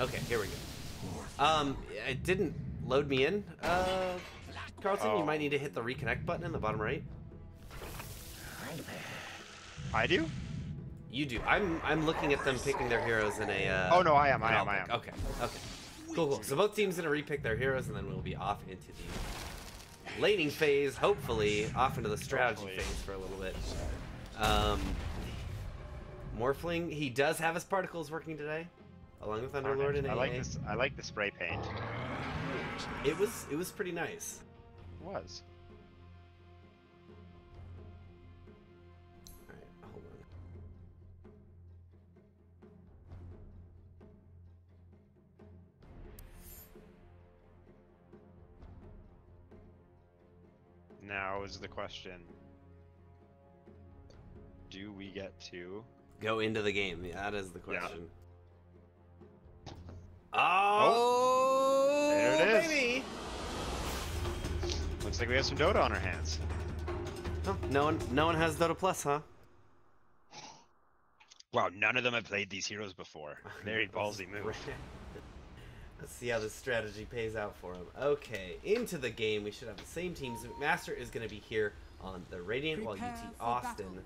Okay, here we go. It didn't load me in. Carlton, you might need to hit the reconnect button in the bottom right. I do? You do. I'm looking at them picking their heroes in a. Oh no, I am. Okay. Cool. So both teams gonna repick their heroes, and then we'll be off into the laning phase. Hopefully, off into the strategy phase for a little bit. Morphling, he does have his particles working today, along with Underlord and AA. I like the spray paint. It was pretty nice. It was. All right, hold on. Now is the question. Do we get to Go into the game? Yeah, that is the question. Yeah. Oh, there it is. Baby. Looks like we have some Dota on our hands. Oh, no one has Dota Plus, huh? Wow, none of them have played these heroes before. Very ballsy move. Let's see how this strategy pays out for him. Okay, into the game. We should have the same teams. McMaster is going to be here on the Radiant, while UT Austin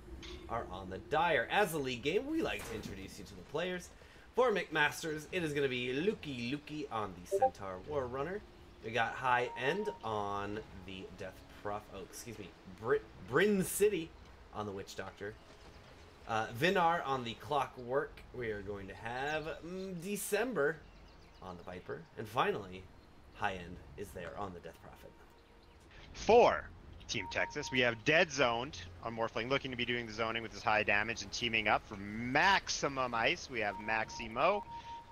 are on the Dire. As a league game, we like to introduce you to the players. For McMasters, it is going to be Luki on the Centaur War Runner. We got High End on the Death Prof. Oh, excuse me. Bryn City on the Witch Doctor. Vinar on the Clockwork. We are going to have December on the Viper. And finally, High End is there on the Death Prophet. For Team Texas, we have Dead Zoned on Morphling, looking to be doing the zoning with his high damage and teaming up for maximum ice. We have Maximo,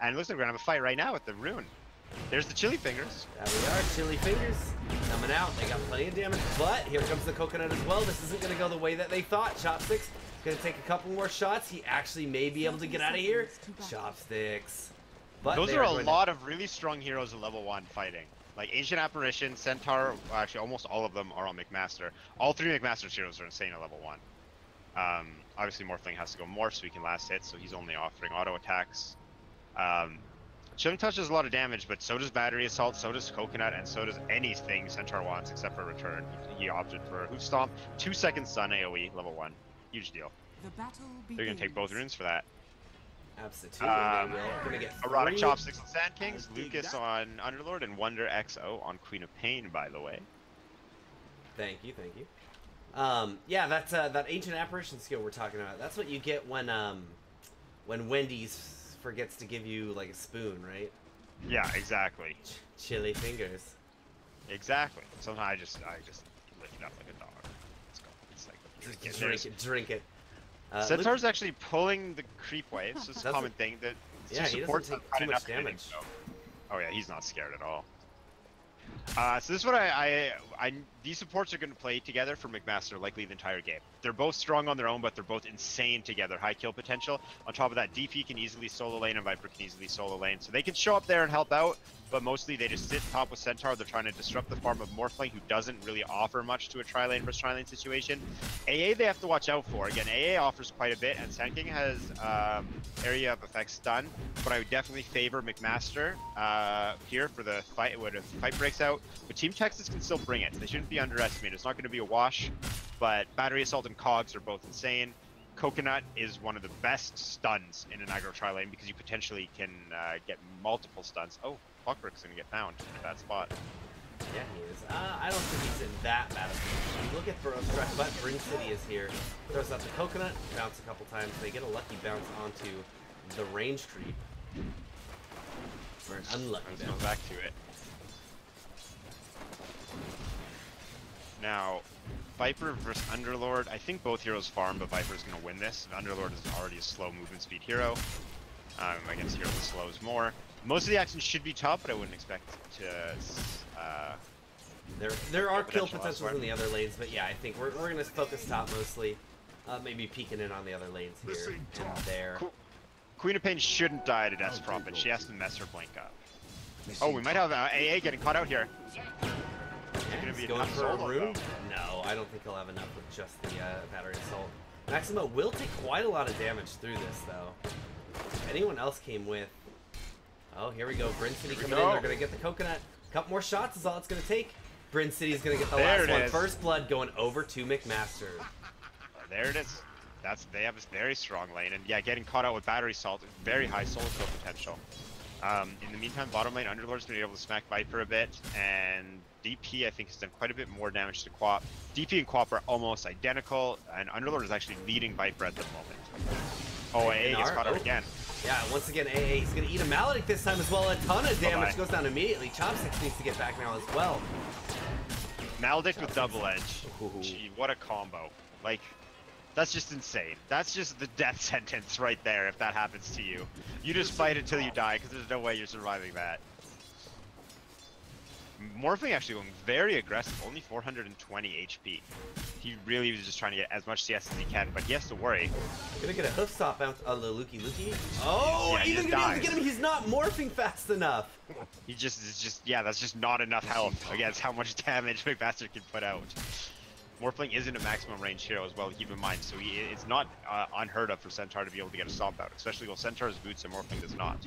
and it looks like we're gonna have a fight right now with the Rune. There's the Chili Fingers. There we are, Chili Fingers coming out. They got plenty of damage, but here comes the Coconut as well. This isn't gonna go the way that they thought. Chopsticks gonna take a couple more shots. He actually may be able to get out of here. Chopsticks. But those are a lot of really strong heroes at level 1 fighting. Like Ancient Apparition, Centaur, well, actually almost all of them are on McMaster. All 3 McMaster heroes are insane at level 1. Obviously Morphling has to go morph so he can last hit, so he's only offering auto attacks. Chilling Touch does a lot of damage, but so does Battery Assault, so does Coconut, and so does anything Centaur wants except for Return. He opted for Hoof Stomp, 2 second stun AoE, level 1. Huge deal. They're going to take both runes for that. Absolutely, they will. Gonna get Erotic Chopsticks on Sand Kings, Lucas on Underlord, and Wonder XO on Queen of Pain, by the way. Thank you. Yeah, that's that Ancient Apparition skill we're talking about. That's what you get when Wendy's forgets to give you like a spoon, right? Yeah, exactly. Chili Fingers. Exactly. Somehow I just lick it up like a dog. Let's go. It's like drink it. Centaur's actually pulling the creep waves. It's a common thing that he doesn't take too much damage. So. Oh yeah, he's not scared at all. So this is what these supports are going to play together for McMaster likely the entire game. They're both strong on their own, but they're both insane together. High kill potential. On top of that, DP can easily solo lane and Viper can easily solo lane. So they can show up there and help out, but mostly they just sit top with Centaur. They're trying to disrupt the farm of Morphling, who doesn't really offer much to a tri-lane versus tri-lane situation. AA they have to watch out for. Again, AA offers quite a bit, and Sand King has area of effect stun, but I would definitely favor McMaster here for the fight when a fight breaks out. But Team Texas can still bring it. They shouldn't be underestimated. It's not going to be a wash, but Battery Assault and Cogs are both insane. Coconut is one of the best stuns in an aggro tri-lane because you potentially can get multiple stuns. Oh, Clockwork's going to get found in that spot. Yeah, he is. I don't think he's in that bad of a position. You look at Burrow's threat, but Bryn City is here. Throws out the Coconut, bounce a couple times. They get a lucky bounce onto the range creep. Or an unlucky bounce. Go back to it. Now, Viper versus Underlord. I think both heroes farm, but Viper's going to win this. Underlord is already a slow movement speed hero. Against hero that slows more. Most of the actions should be top, but I wouldn't expect to. There are kill potentials in the other lanes, but yeah, I think we're going to focus top mostly. Maybe peeking in on the other lanes here and there. Queen of Pain shouldn't die to Death's Prophet. She has to mess her blink up. Oh, we might have AA getting caught out here. He's going for a rune? No, I don't think he'll have enough with just the Battery Assault. Maximo will take quite a lot of damage through this, though. If anyone else came with Oh, here we go. Bryn City coming in. They're going to get the coconut. A couple more shots is all it's going to take. Bryn City is going to get the last one. First blood going over to McMaster. There it is. They have this very strong lane, and yeah, getting caught out with battery salt, very high solo kill potential. In the meantime, bottom lane Underlord's been able to smack Viper a bit, and DP I think has done quite a bit more damage to Quap. DP and Quap are almost identical, and Underlord is actually leading Viper at the moment. Oh, AA gets caught out again. Yeah, once again, AA, he's going to eat a Maledict this time as well. A ton of damage goes down immediately. Chopsticks needs to get back now as well. Maledict with double edge. Gee, what a combo. Like, that's just insane. That's just the death sentence right there if that happens to you. You just fight until you die because there's no way you're surviving that. Morphling actually going very aggressive, only 420 HP. He really was just trying to get as much CS as he can, but he has to worry. Gonna get a hoof stop out on the Luki. Oh, yeah, even gonna be able to get him. He's not morphing fast enough. He just yeah, that's just not enough health against how much damage McMaster can put out. Morphling isn't a maximum range hero as well, keep in mind, so it's not unheard of for Centaur to be able to get a stomp out, especially while Centaur has boots and Morphling does not.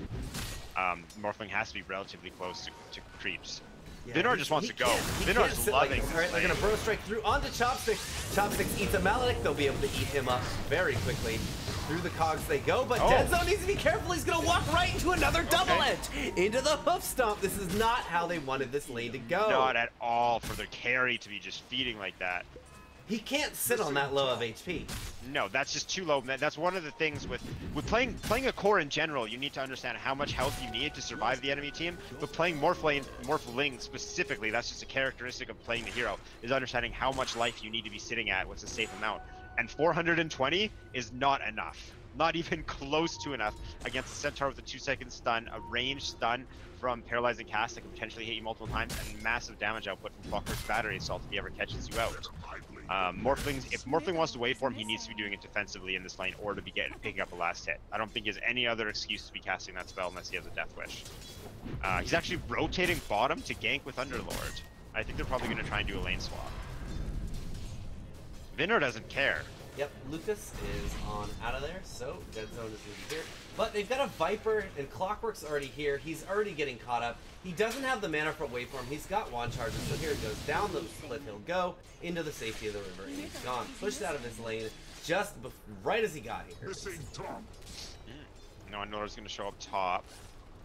Morphling has to be relatively close to creeps. Yeah, Vinar just wants to go. Vinar's loving this. Alright, they're gonna burrow strike through onto Chopsticks. Chopsticks eats a Maledict. They'll be able to eat him up very quickly. Through the cogs they go, but Dead Zone needs to be careful. He's gonna walk right into another double edge. Into the hoof stomp. This is not how they wanted this lane to go. Not at all for their carry to be just feeding like that. He can't sit on that low of HP. No, that's just too low. That's one of the things with playing a core in general. You need to understand how much health you need to survive the enemy team. But playing Morphling specifically, that's just a characteristic of playing the hero, is understanding how much life you need to be sitting at, what's a safe amount. And 420 is not enough. Not even close to enough against a Centaur with a 2-second stun, a ranged stun from Paralyzing Cast that can potentially hit you multiple times, and massive damage output from Clockwork's Battery Assault if he ever catches you out. If Morphling wants to wait for him, he needs to be doing it defensively in this lane or to be picking up a last hit. I don't think he has any other excuse to be casting that spell unless he has a Death Wish. He's actually rotating bottom to gank with Underlord. I think they're probably going to try and do a lane swap. Vinar doesn't care. Yep, Lucas is on out of there, so Dead Zone is going to be here. But they've got a Viper, and Clockwork's already here. He's already getting caught up. He doesn't have the mana for Waveform. He's got wand charges, so here he goes. Down the split he'll go into the safety of the river, and he's gone. Pushed out of his lane just right as he got here. No, Underlord's going to show up top.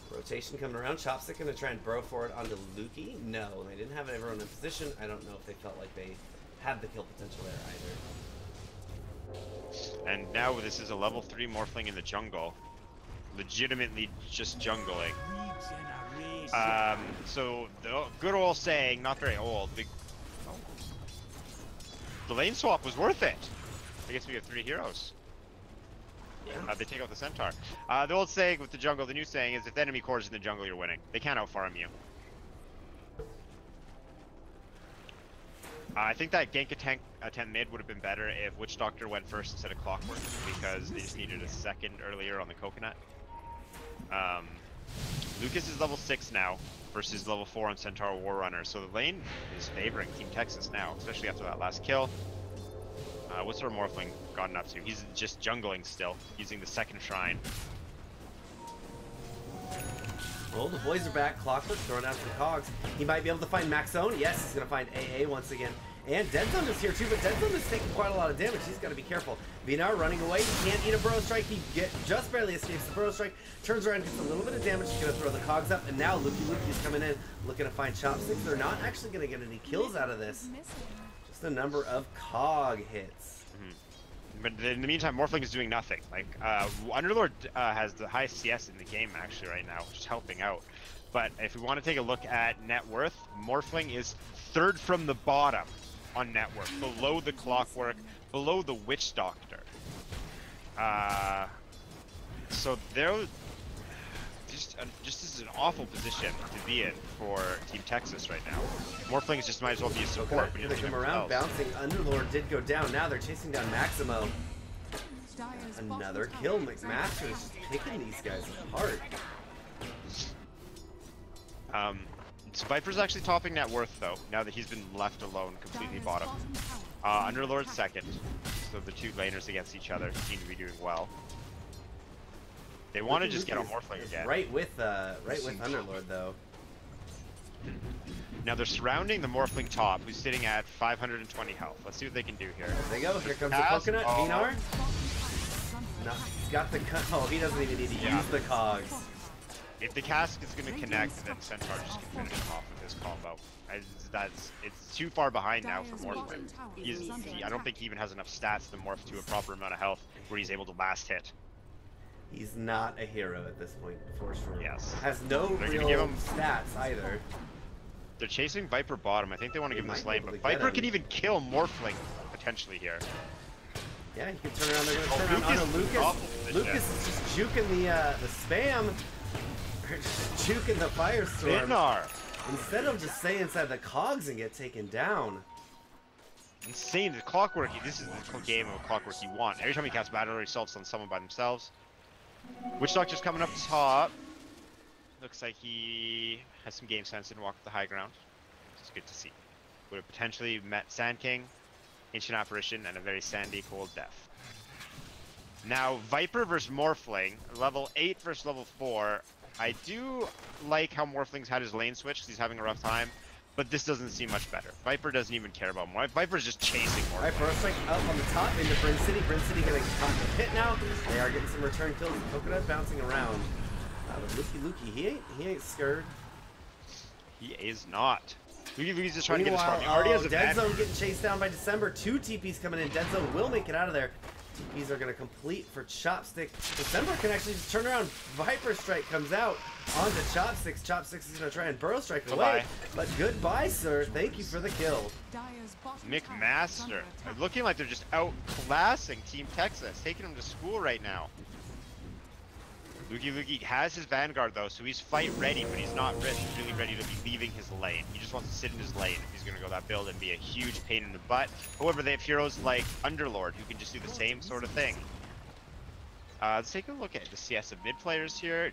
Rotation coming around. Chopstick going to try and burrow forward onto Luki. No, they didn't have everyone in position. I don't know if they felt like they had the kill potential there either. And now this is a level 3 Morphling in the jungle. Legitimately just jungling. So the good old saying, not very old, the lane swap was worth it. I guess we have 3 heroes. Yeah. They take out the Centaur. The old saying with the jungle, the new saying is if the enemy core is in the jungle, you're winning. They can't outfarm you. I think that gank attempt mid would have been better if Witch Doctor went first instead of Clockwork, because they just needed a second earlier on the coconut. Lucas is level 6 now versus level 4 on Centaur Warrunner, so the lane is favoring Team Texas now, especially after that last kill. What's our Morphling gotten up to? He's just jungling still, using the second shrine. Well, the boys are back. Clockwork throwing out the cogs. He might be able to find Max Zone. Yes, he's going to find AA once again. And Dead Zone is here too, but Dead Zone is taking quite a lot of damage. He's got to be careful. Vinar running away. He can't eat a Burrow Strike. He just barely escapes the Burrow Strike. Turns around, gets a little bit of damage. He's going to throw the cogs up. And now Luki's coming in, looking to find Chopsticks. They're not actually going to get any kills out of this. Just a number of cog hits. But in the meantime, Morphling is doing nothing. Like, Underlord has the highest CS in the game actually right now, which is helping out. But if we want to take a look at net worth, Morphling is 3rd from the bottom on net worth, below the Clockwork, below the Witch Doctor. So they're just is an awful position to be in for Team Texas right now. Morphlings just might as well be a support. Here they come around, bouncing. Underlord did go down. Now they're chasing down Maximo. Another kill. McMaster is just picking these guys apart. So Viper's actually topping net worth though, now that he's been left alone, completely bottom. Underlord's 2nd, so the 2 laners against each other seem to be doing well. They want to just get on Morphling again. Right with Underlord though. Now they're surrounding the Morphling top, who's sitting at 520 health. Let's see what they can do here. There they go. Here comes the coconut. Vinar. No, he's got the oh, he doesn't even need to use the cogs. If the cask is going to connect, then Centaur just can finish him off with his combo. It's too far behind now for Morphling. I don't think he even has enough stats to morph to a proper amount of health where he's able to last hit. He's not a hero at this point, for sure. Yes. Has no real stats either. They're chasing Viper bottom. I think they want to give him this lane, but Viper can even kill Morphling potentially here. Yeah, he can turn around. They're going to turn around on Lucas. Lucas is just juking the spam. Just juking the Firestorm. Vinar. Instead of just stay inside the cogs and get taken down. Insane. The clockwork. This is the game of clockwork you want. Every time he casts battle assaults on someone by themselves. Witch Doctor's coming up top. Looks like he has some game sense and walked the high ground. Which is good to see. Would have potentially met Sand King, Ancient Apparition, and a very sandy cold death. Now, Viper versus Morphling, level 8 versus level 4. I do like how Morphling's had his lane switch because he's having a rough time, but this doesn't seem much better. Viper doesn't even care about more. Viper's just chasing Morphling. Alright, first strike up on the top into Bryn City. Bryn City gonna get caught in the pit now. They are getting some return kills. Coconut bouncing around. Lukey, he ain't scared. He is not. Luki's just trying to get his farm. He already has a Dead Zone getting chased down by December. 2 TPs coming in. Dead Zone will make it out of there. TPs are going to complete for Chopstick. December can actually just turn around. Viper Strike comes out onto Chopsticks. Chopsticks is going to try and Burrow Strike away. But goodbye, sir. Thank you for the kill. McMaster. Looking like they're just outclassing Team Texas. Taking them to school right now. Luki has his Vanguard though, so he's fight ready, but he's not really ready to be leaving his lane. He just wants to sit in his lane if he's going to go that build and be a huge pain in the butt. However, they have heroes like Underlord who can just do the same sort of thing. Let's take a look at the CS of mid players here.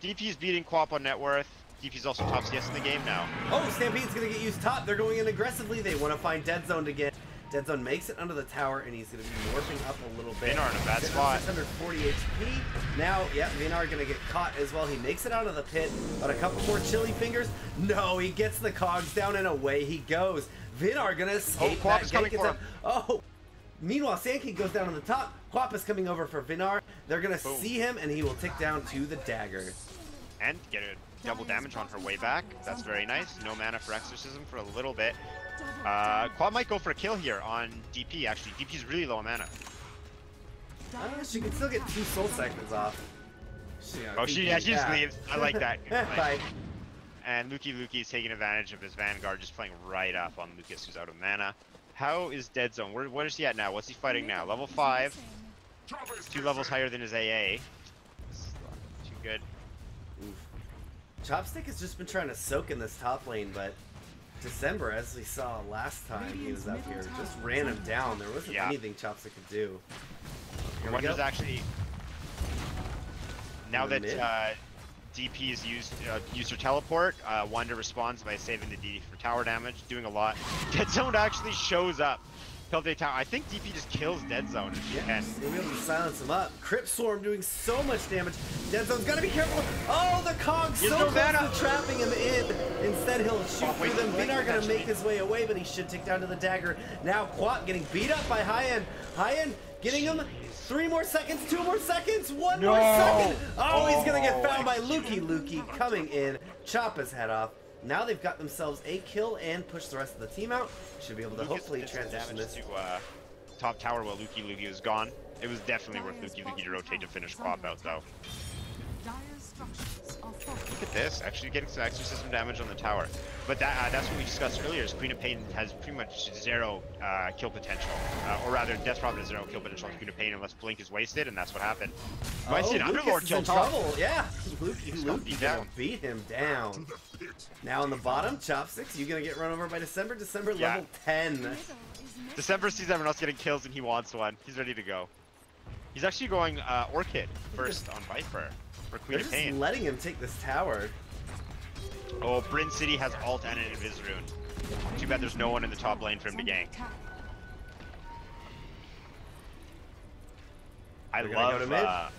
DP is beating Quap on net worth. DP is also top CS in the game now. Oh, Stampede's going to get used top. They're going in aggressively. They want to find Dead Zone to get. Dead Zone makes it under the tower, and he's going to be morphing up a little bit. Vinar in a bad spot. 640 HP. Now, yeah, Vinar going to get caught as well. He makes it out of the pit, but a couple more chili fingers. No, he gets the cogs down, and away he goes. Vinar going to escape that gank. Oh, meanwhile, Sand King goes down on the top. Quap is coming over for Vinar. They're going to see him, and he will tick down to the dagger. And get a double damage on her way back. That's very nice. No mana for Exorcism for a little bit. Quad might go for a kill here on DP, actually. DP's really low on mana. She can still get 2 soul seconds off. She just leaves. I like that. Bye. And Luki is taking advantage of his Vanguard, just playing right up on Lucas, who's out of mana. How is Dead Zone? Where is he at now? What's he fighting now? Level 5. 2 levels higher than his AA. Too good. Oof. Chopstick has just been trying to soak in this top lane, but December, as we saw last time he was up here, just ran him down. There wasn't anything Chopstick could do. Wonder's actually, now that DP's used her teleport, Wonder responds by saving the DD for tower damage, doing a lot. Dead Zone actually shows up. Tower. I think DP just kills Dead Zone if she can. We'll be able to silence him up. Crypt Swarm doing so much damage. Dead Zone's gotta be careful. Oh, the cogs so close to trapping him in. Instead, he'll shoot through them. Vinar gonna make his way away, but he should take down to the dagger. Now Quap getting beat up by High-End. High-End getting him. 3 more seconds, 2 more seconds, 1 more second. Oh, he's gonna get found by Luki coming in. Chop his head off. Now they've got themselves a kill and push the rest of the team out. Should be able to hopefully transition this to top tower while Luki was gone. It was definitely worth Luki to rotate to finish Quap out though. Look at this, actually getting some exorcism damage on the tower. But that's what we discussed earlier, is Queen of Pain has pretty much 0 kill potential. Or rather, Death Prophet has 0 kill potential on Queen of Pain unless Blink is wasted, and that's what happened. Oh, Lucas Underlord killed trouble. Yeah, Luki beat him down. Now on the bottom, Chopsticks, you gonna get run over by December? December level 10. December sees everyone else getting kills and he wants one. He's ready to go. He's actually going Orchid first on Viper for Queen of Pain. Just letting him take this tower. Oh, Bryn City has ult and an Invis rune. Too bad there's no one in the top lane for him to gank. I love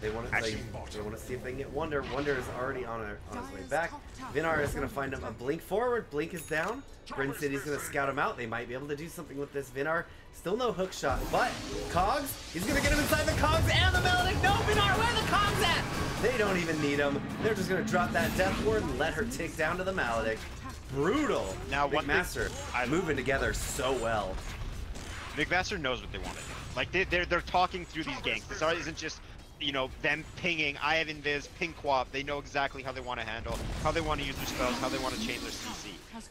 They want to see if they can get Wonder. Wonder is already on his way back. Vinar is going to find him a Blink forward. Blink is down. Bryn City's going to scout him out. They might be able to do something with this. Vinar, still no hook shot, but Cogs, he's going to get him inside the Cogs and the Melodic. No, Vinar, where are the Cogs at? They don't even need him. They're just going to drop that Death Ward and let her tick down to the Maledic. Brutal. Now, McMaster moving together so well. McMaster knows what they want to do. Like, they're talking through these ganks. This isn't just, you know, them pinging, I have invis, ping quap. They know exactly how they want to handle, how they want to use their spells, how they want to change their CC.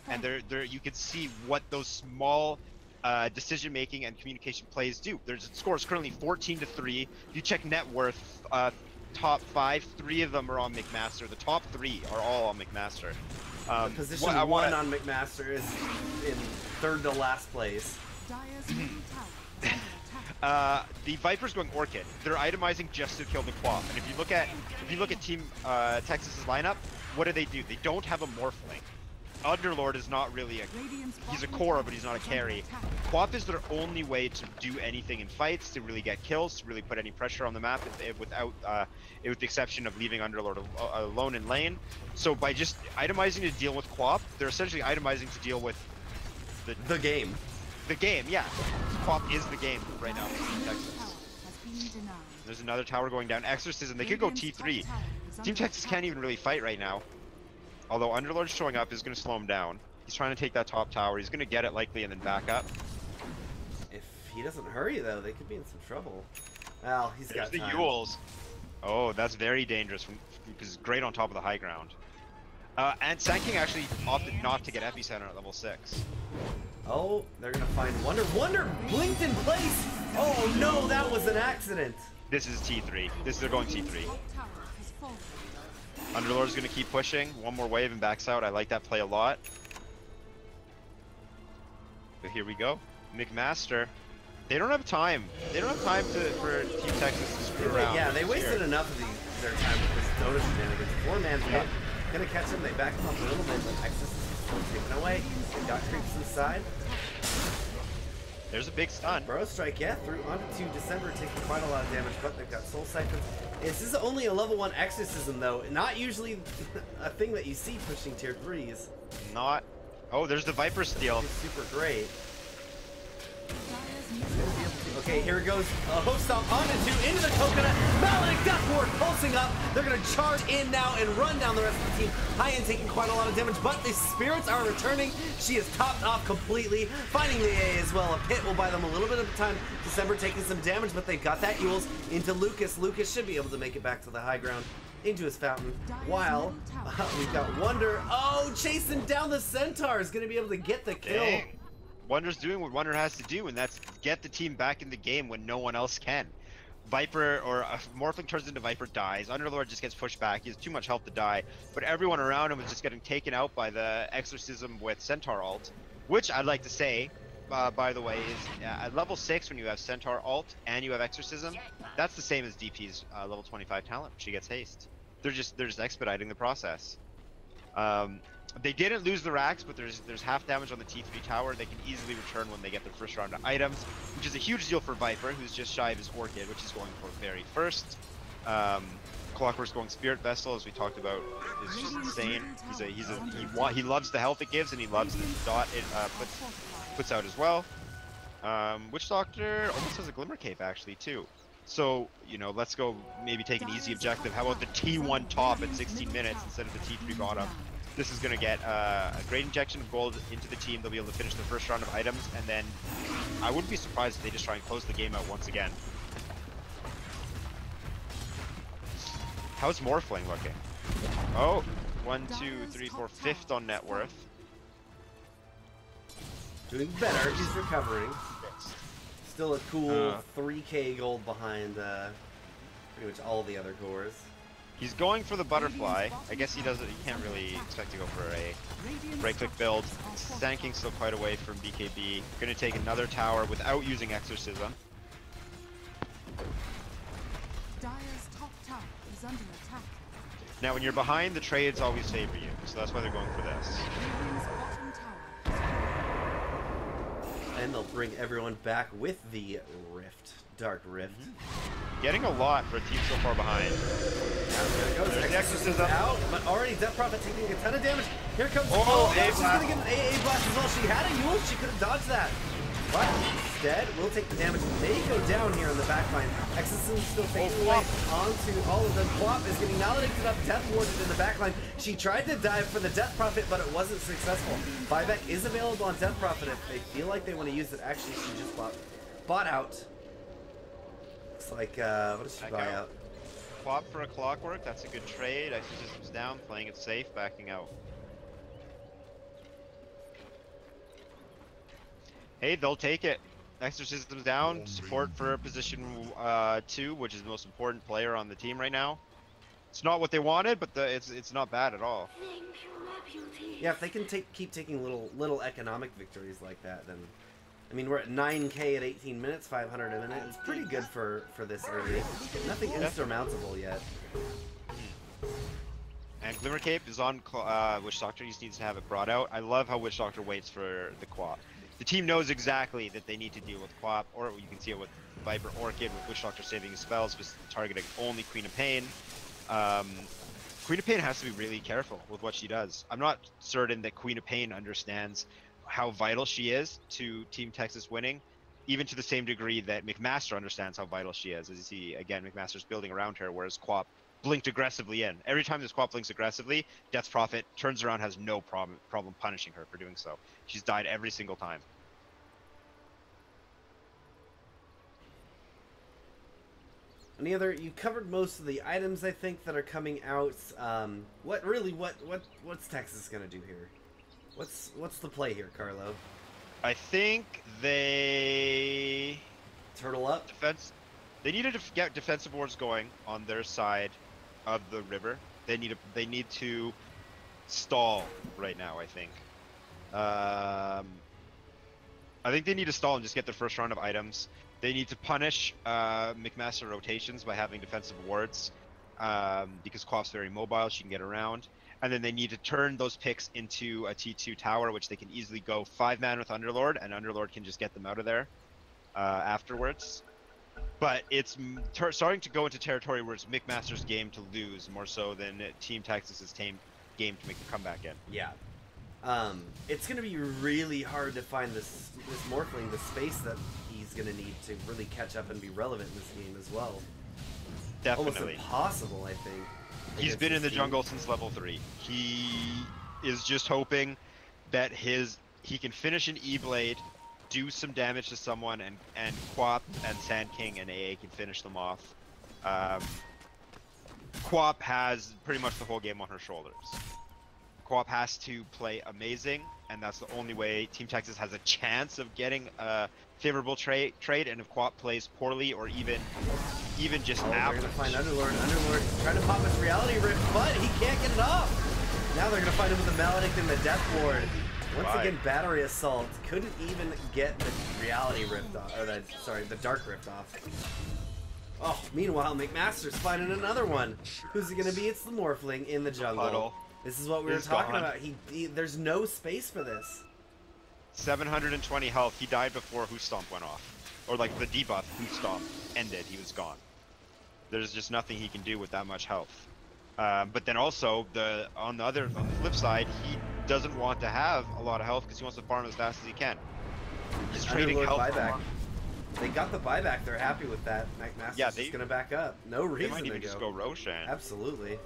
And you can see what those small decision making and communication plays do. Their score is currently 14-3. If you check net worth, top 5, 3 of them are on McMaster. The top 3 are all on McMaster. Position 1 on McMaster is in 3rd to last place. The Viper's going Orchid. They're itemizing just to kill the Quap. And if you look at Team Texas's lineup, what do? They don't have a Morphling. Underlord is not really he's a core, but he's not a carry. Quap is their only way to do anything in fights, to really get kills, to really put any pressure on the map, without with the exception of leaving Underlord alone in lane. So by just itemizing to deal with Quap, they're essentially itemizing to deal with the game. The game, yeah. Quap is the game right now in Texas. There's another tower going down. Exorcism, they could go T3. Team Texas can't even really fight right now. Although Underlord showing up is going to slow him down. He's trying to take that top tower. He's going to get it likely and then back up. If he doesn't hurry though, they could be in some trouble. Well, he's got the time. Yules. Oh, that's very dangerous because it's great on top of the high ground. And Sand King actually opted not to get Epicenter at level 6. Oh, they're going to find Wonder. Wonder blinked in place! Oh no, that was an accident! This is T3. They're going T3. Underlord is going to keep pushing. One more wave and backs out. I like that play a lot. But here we go. McMaster. They don't have time. They don't have time for Team Texas to screw around. Yeah, they wasted enough of their time with this Dota shenanigans. 4-man hit. Gonna catch him. They back him up a little bit, but Texas is still taken away. They got creeps inside. There's a big stun. Burrow Strike, yeah, through onto December, taking quite a lot of damage, but they've got Soul Siphons. This is only a level 1 Exorcism, though. Not usually a thing that you see pushing tier 3s. Not. Oh, there's the Viper steal. It's super great. Okay, here it goes. Hook Stomp onto 2, into the Coconut. Maledic Death Ward pulsing up. They're going to charge in now and run down the rest of the team. High-End taking quite a lot of damage, but the Spirits are returning. She is topped off completely, finding the A as well. A pit will buy them a little bit of time. December taking some damage, but they've got that Yules into Lucas. Lucas should be able to make it back to the high ground, into his fountain, while we've got Wonder. Oh, chasing down the Centaur is going to be able to get the kill. Dang. Wonder's doing what Wonder has to do, and that's get the team back in the game when no one else can. Viper, or Morphling turns into Viper, dies. Underlord just gets pushed back. He has too much health to die, but everyone around him is just getting taken out by the Exorcism with Centaur ult, which I'd like to say, by the way, is at level 6 when you have Centaur ult and you have Exorcism, that's the same as DP's level 25 talent. She gets haste. They're just expediting the process. They didn't lose the racks, but there's half damage on the T3 tower. They can easily return when they get their first round of items, which is a huge deal for Viper, who's just shy of his Orchid, which is going for very first. Clockwork's going Spirit Vessel, as we talked about, is just insane. He loves the health it gives, and he loves the dot it puts out as well. Witch Doctor almost has a Glimmer Cape actually too. So, you know, let's go maybe take an easy objective. How about the T1 top at 16 minutes instead of the T3 bottom? This is going to get a great injection of gold into the team. They'll be able to finish the first round of items, and then I wouldn't be surprised if they just try and close the game out once again. How's Morphling looking? Oh, 1, 2, 3, 4, 5th on net worth. Doing better. He's recovering. Still a cool 3k gold behind pretty much all the other cores. He's going for the butterfly. I guess he can't really expect to go for a right-click build. Sand King's still quite away from BKB. Gonna take another tower without using Exorcism. Now, when you're behind, the trades always favor you, so that's why they're going for this. And they'll bring everyone back with the Rift. Dark Rift. Getting a lot for a team so far behind. There goes. There's the Exorcism out, but already Death Prophet taking a ton of damage. Here comes she's gonna get an AA blast as well. She had a Yule, she could have dodged that. But instead, we'll take the damage. They go down here in the backline. Exorcism still taking away onto all of them. Quap is getting validated up, Death Warded in the backline. She tried to dive for the Death Prophet, but it wasn't successful. Buyback is available on Death Prophet if they feel like they want to use it. Actually, she just bought out. Looks like, what does she buy out? Quap for a Clockwork, that's a good trade. Exorcism's down, playing it safe, backing out. Hey, they'll take it. Exorcism's down, support for position 2, which is the most important player on the team right now. It's not what they wanted, but it's not bad at all. Yeah, if they can keep taking little economic victories like that, then I mean we're at 9K at 18 minutes, 500 a minute. It's pretty good for this early. Nothing insurmountable yet. And Glimmercape is on Witch Doctor. He just needs to have it brought out. I love how Witch Doctor waits for the Quap. The team knows exactly that they need to deal with Quap, or you can see it with Viper Orchid, with Witch Doctor saving his spells, just targeting only Queen of Pain. Queen of Pain has to be really careful with what she does. I'm not certain that Queen of Pain understands how vital she is to Team Texas winning, even to the same degree that McMaster understands how vital she is. As you see, again, McMaster's building around her, whereas Quap blinked aggressively in. Every time this Quap blinks aggressively, Death Prophet turns around, has no problem punishing her for doing so. She's died every single time. Any other? You covered most of the items I think that are coming out. What's Texas gonna do here? What's the play here, Carlo? I think they turtle up defense. They need to get defensive wars going on their side of the river. They need to stall right now. I think they need to stall and just get the first round of items. They need to punish McMaster rotations by having defensive wards, because Quap's very mobile, she can get around. And then they need to turn those picks into a T2 tower, which they can easily go 5-man with Underlord, and Underlord can just get them out of there afterwards. But it's starting to go into territory where it's McMaster's game to lose, more so than Team Texas's game to make a comeback in. Yeah. It's going to be really hard to find this Morphling, the space that he's going to need to really catch up and be relevant in this game as well. Definitely. Almost impossible, I think. He's been in the jungle since level 3. He is just hoping that he can finish an E-Blade, do some damage to someone, and Quap and Sand King and AA can finish them off. Quap has pretty much the whole game on her shoulders. Quap has to play amazing, and that's the only way Team Texas has a chance of getting a favorable trade. And if Quap plays poorly, or even just average. They're gonna find Underlord. Underlord trying to pop his Reality Rift, but he can't get it off. Now they're gonna find him with the Maledict and the Death Ward. Once again, Battery Assault couldn't even get the Reality Rift off, or the Dark Rift off. Oh, meanwhile, McMaster's finding another one. Who's it gonna be? It's the Morphling in the jungle. Puddle. This is what we were talking about. There's no space for this. 720 health. He died before Who Stomp went off, or like the debuff Who Stomp ended. He was gone. There's just nothing he can do with that much health. But then also on the flip side, he doesn't want to have a lot of health because he wants to farm as fast as he can. He's trading health. Buyback. They got the buyback. They're happy with that. McMaster's just gonna back up. No reason they might even just go Roshan. Absolutely.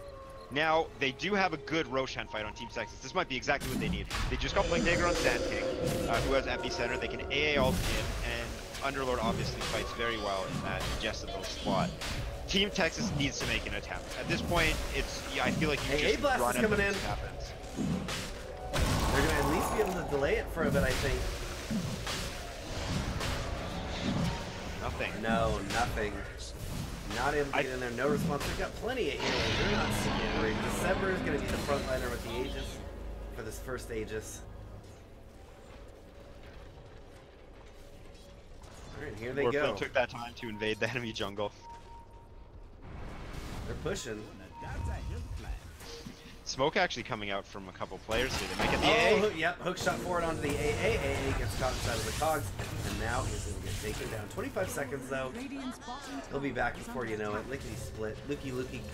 Now, they do have a good Roshan fight on Team Texas. This might be exactly what they need. They just got Blink Dagger on Sand King, who has Epicenter. They can AA ult in, and Underlord obviously fights very well in that Jezebel spot. Team Texas needs to make an attempt. At this point, I feel like you just Blast run is coming in. Happens. They're going to at least be able to delay it for a bit, I think. Nothing. No, nothing. Not able to get in there. No response. They've got plenty of healing. They're not super worried. December is going to be the frontliner with the Aegis for this first Aegis. Alright, here they go. Took that time to invade the enemy jungle. They're pushing. Smoke actually coming out from a couple players here. They might get the AA. Yep, hook shot forward onto the AA. AA gets caught inside of the cogs, and now he's going to get taken down. 25 seconds, though. He'll be back before you know it. Lickety split. Lukey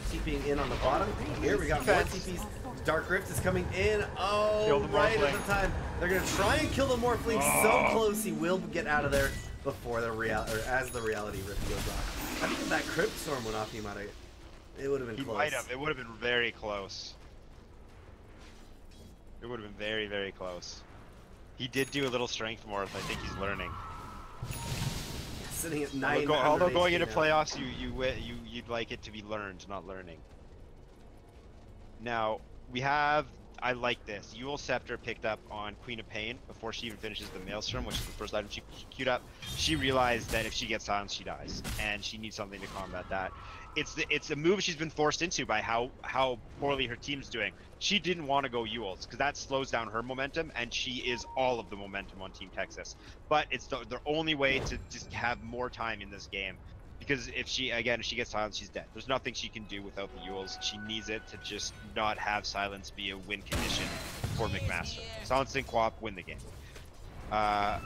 TPing in on the bottom. Here we got more TPs. Dark Rift is coming in. Oh, right at the time. They're going to try and kill the Morphling. So close, he will get out of there before the as the Reality Rift goes off. I think if that Crypt Storm went off, he might have... It would have been close. He might have. It would have been very close. It would have been very, very close. He did do a little strength morph. I think he's learning. Sitting at 9. Although going into playoffs, you'd like it to be learned, not learning. Now we have. I like this. Yule Scepter picked up on Queen of Pain before she even finishes the Maelstrom, which is the first item she queued up. She realized that if she gets silenced, she dies, and she needs something to combat that. It's a move she's been forced into by how poorly her team's doing. She didn't want to go Yules because that slows down her momentum, and she is all of the momentum on Team Texas. But it's the only way to just have more time in this game. Because if she gets silenced, she's dead. There's nothing she can do without the Yules. She needs it to just not have silence be a win condition for McMaster. Silence and Quap win the game.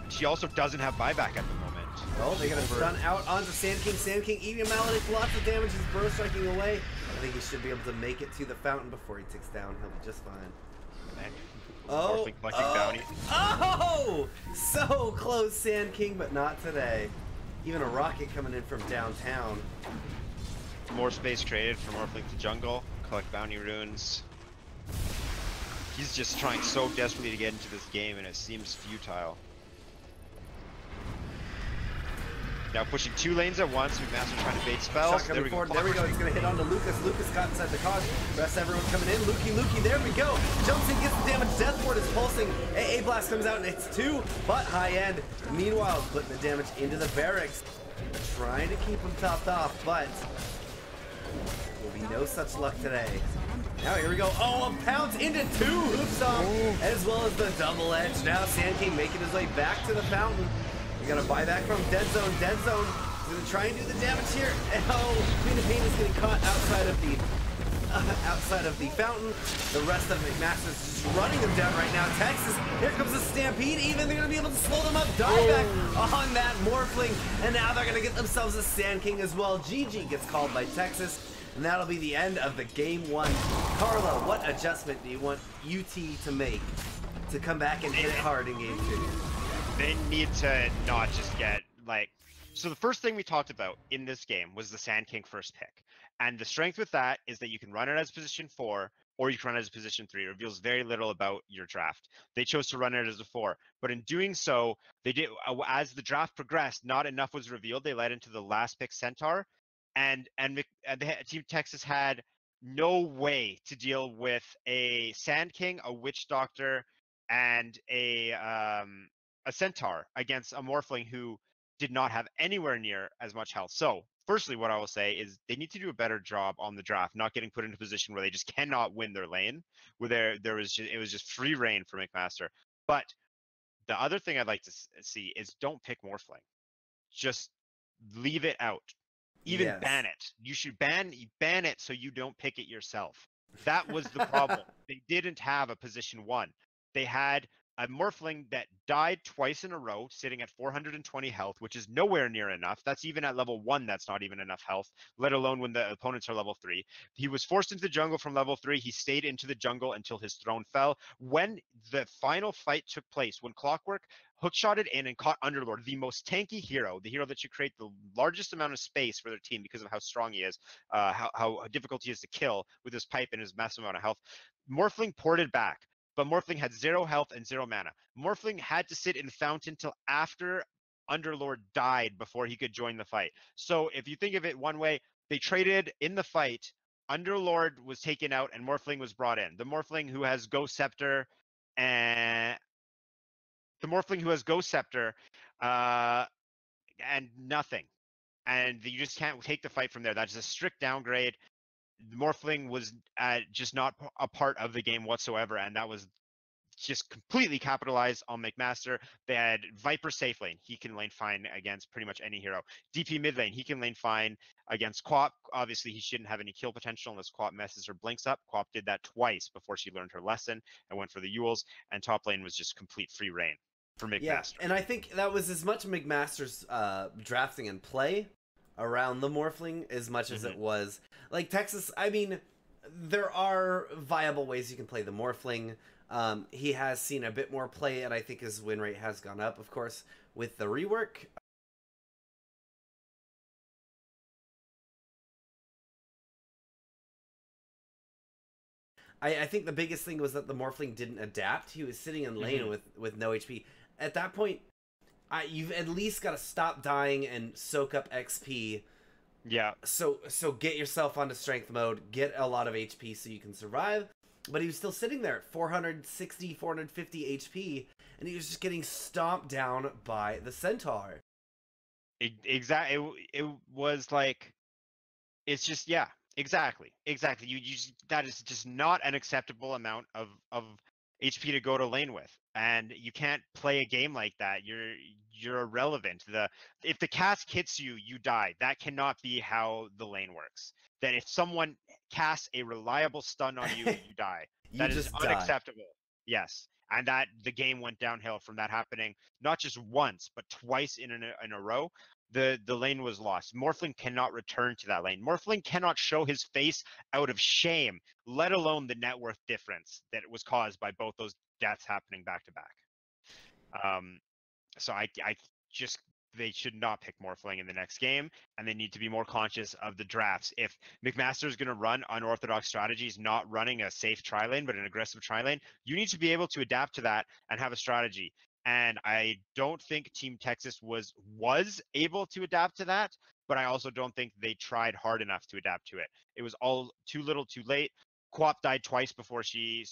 She also doesn't have buyback at the moment. Well, they got a stun out onto Sand King. Sand King eating a Maledict, lots of damage. He's burrow striking away. I think he should be able to make it to the fountain before he ticks down. He'll be just fine. Oh! So close, Sand King, but not today. Even a rocket coming in from downtown. More space created for Morphling to jungle, collect bounty runes. He's just trying so desperately to get into this game, and it seems futile. Now pushing 2 lanes at once. McMaster trying to bait spells. There we go. There we go. He's going to hit onto Lucas. Lucas caught inside the cog. Rest everyone coming in. Lukey. There we go. Jumps in, gets the damage. Deathward is pulsing. AA Blast comes out, and it's 2, but high end. Meanwhile, putting the damage into the barracks. Trying to keep him topped off, but will be no such luck today. Now here we go. Oh, a pounce into 2 Hoopsong, as well as the double edge. Now Sand King making his way back to the fountain. We got a buyback from Dead Zone. Dead Zone is going to try and do the damage here. Oh, Queen of Pain is getting caught outside of the fountain. The rest of McMaster's just running them down right now. Texas, here comes the Stampede. Even they're going to be able to slow them up. Dieback on that Morphling. And now they're going to get themselves a Sand King as well. GG gets called by Texas. And that'll be the end of the game 1. Carlo, what adjustment do you want UT to make to come back and hit it hard in game 2? They need to not just get, like... So the first thing we talked about in this game was the Sand King first pick. And the strength with that is that you can run it as position 4, or you can run it as position 3. It reveals very little about your draft. They chose to run it as a 4. But in doing so, they did, as the draft progressed, not enough was revealed. They led into the last pick Centaur. And Team Texas had no way to deal with a Sand King, a Witch Doctor, and a Centaur against a Morphling who did not have anywhere near as much health. So, firstly, what I will say is they need to do a better job on the draft, not getting put into a position where they just cannot win their lane, where it was just free reign for McMaster. But the other thing I'd like to see is don't pick Morphling. Just leave it out. Even ban it. You should ban it so you don't pick it yourself. That was the problem. They didn't have a position 1. They had a Morphling that died twice in a row, sitting at 420 health, which is nowhere near enough. That's even at level 1, that's not even enough health, let alone when the opponents are level 3. He was forced into the jungle from level 3. He stayed into the jungle until his throne fell. When the final fight took place, when Clockwork hookshotted in and caught Underlord, the most tanky hero, the hero that should create the largest amount of space for their team because of how strong he is, how difficult he is to kill with his pipe and his massive amount of health, Morphling ported back. But Morphling had 0 health and 0 mana. Morphling had to sit in Fountain till after Underlord died before he could join the fight. So if you think of it one way, they traded in the fight. Underlord was taken out and Morphling was brought in. The Morphling who has Ghost Scepter and nothing. And you just can't take the fight from there. That's a strict downgrade. Morphling was just not a part of the game whatsoever, and that was just completely capitalized on McMaster. They had Viper safe lane. He can lane fine against pretty much any hero. DP mid lane. He can lane fine against Quap. Obviously, he shouldn't have any kill potential unless Quap messes or blinks up. Quap did that twice before she learned her lesson and went for the Yules. And top lane was just complete free reign for McMaster. Yeah, and I think that was as much McMaster's drafting and play around the Morphling as much as it was like Texas. I mean, there are viable ways you can play the Morphling. He has seen a bit more play, and I think his win rate has gone up, of course, with the rework. I think the biggest thing was that the Morphling didn't adapt. He was sitting in lane with no HP. At that point, you've at least got to stop dying and soak up XP. Yeah. So get yourself onto strength mode, get a lot of HP so you can survive. But he was still sitting there at 460, 450 HP, and he was just getting stomped down by the Centaur. Exactly. It was like, it's just, yeah, exactly. You just, that is just not an acceptable amount of HP to go to lane with, and you can't play a game like that. You're irrelevant. If the cast hits you, you die. That cannot be how the lane works. That if someone casts a reliable stun on you, you die. That is unacceptable. Yes, and that the game went downhill from that happening not just once but twice in a row. The lane was lost. Morphling cannot return to that lane. Morphling cannot show his face out of shame, let alone the net worth difference that was caused by both those deaths happening back to back. So I just, they should not pick Morphling in the next game, and they need to be more conscious of the drafts. If McMaster is going to run unorthodox strategies, not running a safe tri lane but an aggressive tri lane, you need to be able to adapt to that and have a strategy. And I don't think Team Texas was able to adapt to that, but I also don't think they tried hard enough to adapt to it. It was all too little, too late. Quap died twice before she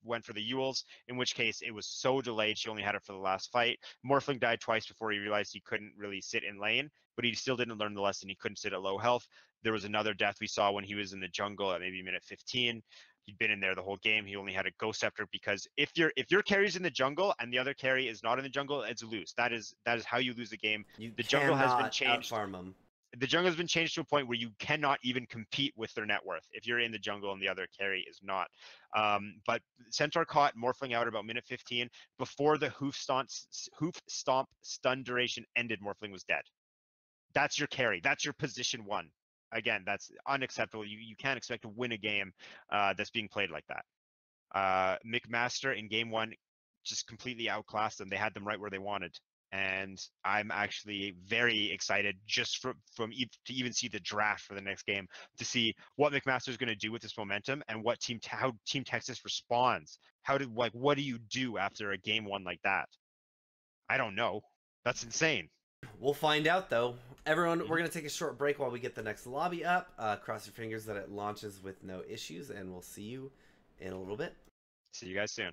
went for the Yules, in which case it was so delayed she only had it for the last fight. Morphling died twice before he realized he couldn't really sit in lane, but he still didn't learn the lesson. He couldn't sit at low health. There was another death we saw when he was in the jungle at maybe minute 15. He'd been in there the whole game. He only had a Ghost Scepter because if your carry's in the jungle and the other carry is not in the jungle, it's loose. That is how you lose the game. The jungle has been changed. The jungle has been changed to a point where you cannot even compete with their net worth if you're in the jungle and the other carry is not. But Centaur caught Morphling out about minute 15. Before the hoof stomp stun duration ended, Morphling was dead. That's your carry. That's your position one. Again, that's unacceptable. You can't expect to win a game that's being played like that. McMaster in game one just completely outclassed them. They had them right where they wanted. And I'm actually very excited just to even see the draft for the next game, to see what McMaster is going to do with this momentum and how Team Texas responds. What do you do after a game one like that? I don't know. That's insane. We'll find out, though. Everyone, we're going to take a short break while we get the next lobby up. Cross your fingers that it launches with no issues, and we'll see you in a little bit. See you guys soon.